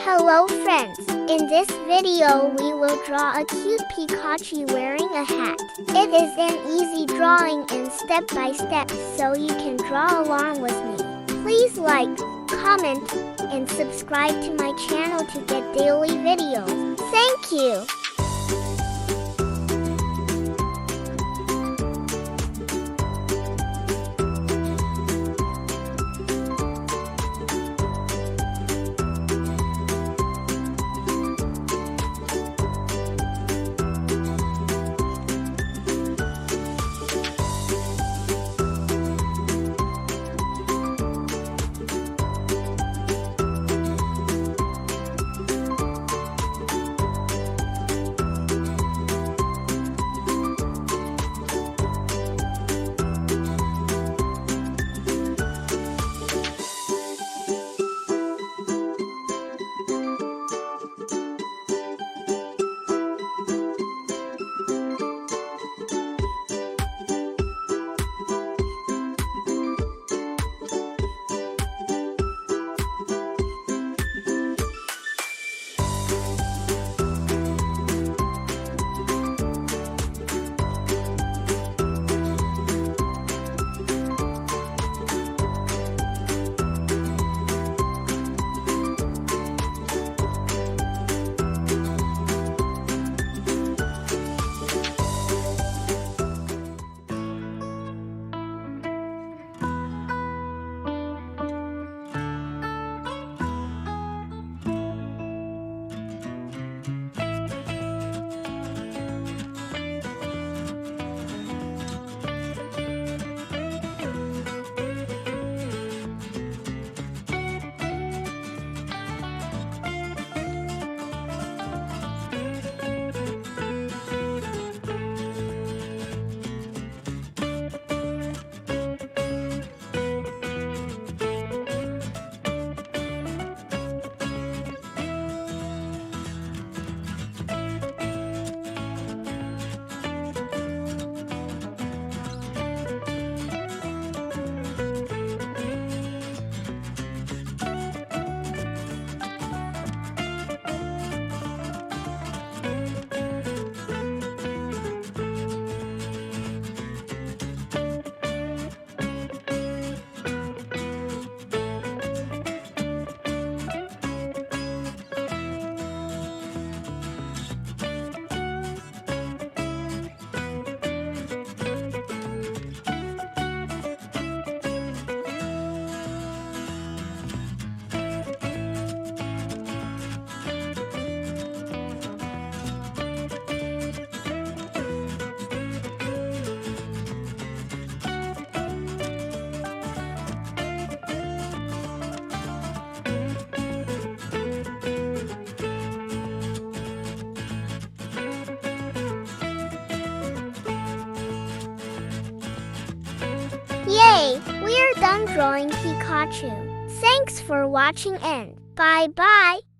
Hello friends, in this video we will draw a cute Pikachu wearing a hat. It is an easy drawing and step by step, so you can draw along with me. Please like, comment, and subscribe to my channel to get daily videos. Thank you! Yay! We're done drawing Pikachu. Thanks for watching and bye-bye!